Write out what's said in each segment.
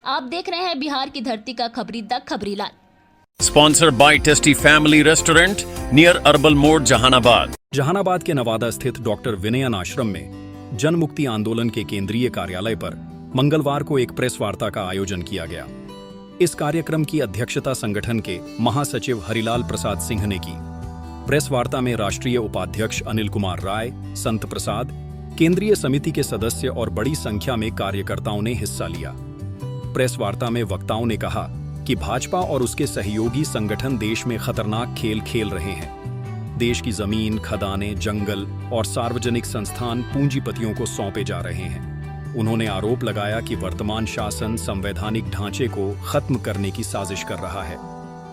आप देख रहे हैं बिहार की धरती का Khabri the Khabri Lal. Sponsored by tasty family restaurant near अर्बल मोड़ जहानाबाद। जहानाबाद के नवादा स्थित डॉक्टर विनयन आश्रम में जन मुक्ति आंदोलन के केंद्रीय कार्यालय पर मंगलवार को एक प्रेस वार्ता का आयोजन किया गया। इस कार्यक्रम की अध्यक्षता संगठन के महासचिव हरिलाल प्रसाद सिंह ने की। प्रेस वार्ता में राष्ट्रीय उपाध्यक्ष अनिल कुमार राय, संत प्रसाद, केंद्रीय समिति के सदस्य और बड़ी संख्या में कार्यकर्ताओं ने हिस्सा लिया। प्रेस वार्ता में वक्ताओं ने कहा कि भाजपा और उसके सहयोगी संगठन देश में खतरनाक खेल खेल रहे हैं। देश की जमीन, खदानें, जंगल और सार्वजनिक संस्थान पूंजीपतियों को सौंपे जा रहे हैं। उन्होंने आरोप लगाया कि वर्तमान शासन संवैधानिक ढांचे को खत्म करने की साजिश कर रहा है।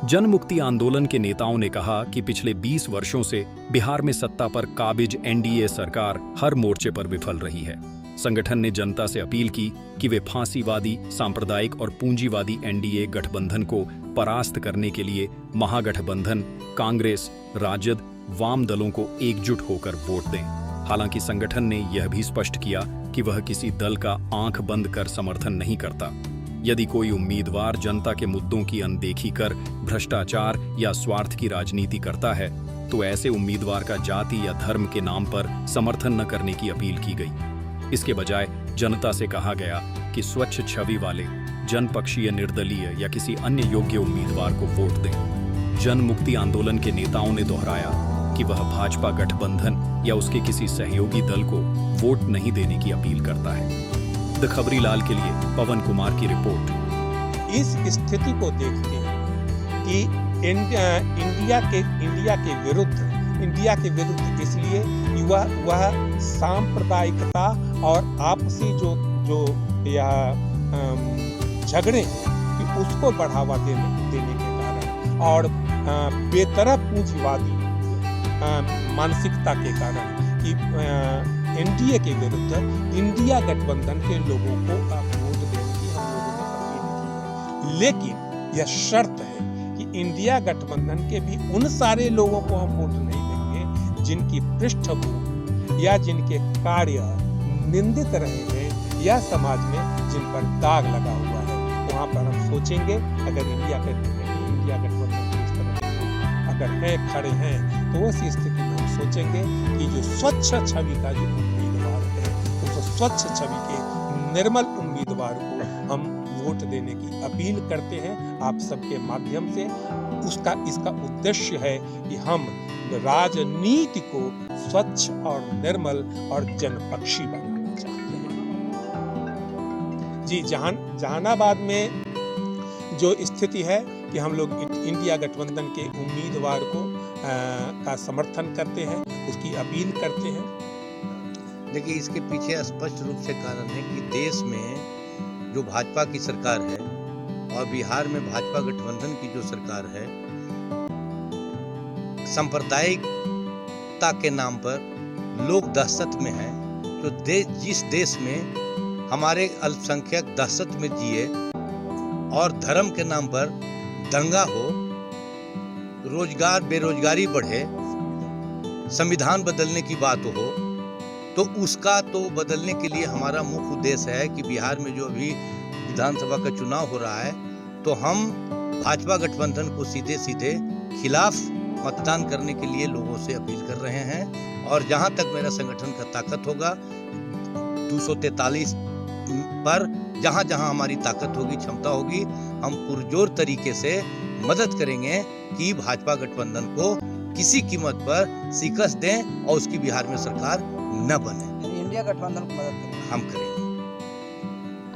जन मुक्ति आंदोलन के नेताओं ने कहा कि पिछले 20 वर्षों से बिहार में सत्ता पर काबिज एनडीए सरकार हर मोर्चे पर विफल रही है। संगठन ने जनता से अपील की कि वे फांसीवादी, सांप्रदायिक और पूंजीवादी एनडीए गठबंधन को परास्त करने के लिए महागठबंधन, कांग्रेस, राजद, वाम दलों को एकजुट होकर वोट दें। हालांकि संगठन ने यह भी स्पष्ट किया कि वह किसी दल का आंख बंद कर समर्थन नहीं करता। यदि कोई उम्मीदवार जनता के मुद्दों की अनदेखी कर भ्रष्टाचार या स्वार्थ की राजनीति करता है तो ऐसे उम्मीदवार का जाति या धर्म के नाम पर समर्थन न करने की अपील की गई। इसके बजाय जनता से कहा गया कि स्वच्छ छवि वाले, जनपक्षीय, निर्दलीय या किसी अन्य योग्य उम्मीदवार को वोट दें। जन मुक्ति आंदोलन के नेताओं ने दोहराया कि वह भाजपा गठबंधन या उसके किसी सहयोगी दल को वोट नहीं देने की अपील करता है। द खबरी लाल के लिए पवन कुमार की रिपोर्ट। इस स्थिति को देखते हैं कि इंडिया के विरुद्ध इसलिए वह सांप्रदायिकता और आपसी जो यह झगड़े हैं कि उसको बढ़ावा देने के कारण और बेतरफ पूंजीवादी मानसिकता के कारण कि एनडीए के विरुद्ध इंडिया गठबंधन के लोगों को वोट देने की हम लोगों ने अपील की है। लेकिन यह शर्त है कि इंडिया गठबंधन के भी उन सारे लोगों को हम वोट नहीं देंगे जिनकी पृष्ठभूमि या जिनके कार्य निंदित रहे हैं या समाज में जिन पर दाग लगा हुआ है। वहां पर हम सोचेंगे अगर इंडिया गठबंधन की इस तरह अगर है खड़े हैं तो उस स्थिति में हम सोचेंगे कि जो स्वच्छ छवि का जो उम्मीदवार है उस स्वच्छ छवि के निर्मल उम्मीदवार को हम वोट देने की अपील करते हैं आप सबके माध्यम से। इसका उद्देश्य है कि हम राजनीति को स्वच्छ और निर्मल और जनपक्षी बनाना चाहते हैं। जी, जहानाबाद में जो स्थिति है कि हम लोग इंडिया गठबंधन के उम्मीदवार को का समर्थन करते हैं, उसकी अपील करते हैं। देखिए, इसके पीछे स्पष्ट रूप से कारण है कि देश में जो भाजपा की सरकार है और बिहार में भाजपा गठबंधन की जो सरकार है, सांप्रदायिकता के नाम पर लोग दहशत में हैं। तो जिस देश में हमारे अल्पसंख्यक दहशत में जिए और धर्म के नाम पर दंगा हो, रोजगार बेरोजगारी बढ़े, संविधान बदलने की बात हो, तो उसका तो बदलने के लिए हमारा मुख्य उद्देश्य है कि बिहार में जो अभी विधानसभा का चुनाव हो रहा है तो हम भाजपा गठबंधन को सीधे सीधे खिलाफ मतदान करने के लिए लोगों से अपील कर रहे हैं। और जहां तक मेरा संगठन का ताकत होगा 243 पर जहां जहां हमारी ताकत होगी, क्षमता होगी, हम पुरजोर तरीके से मदद करेंगे कि भाजपा गठबंधन को किसी कीमत पर शिकस्त दें और उसकी बिहार में सरकार न बने। इंडिया गठबंधन को मदद करेंगे, हम करेंगे।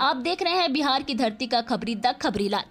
आप देख रहे हैं बिहार की धरती का खबरी द खबरी लाल।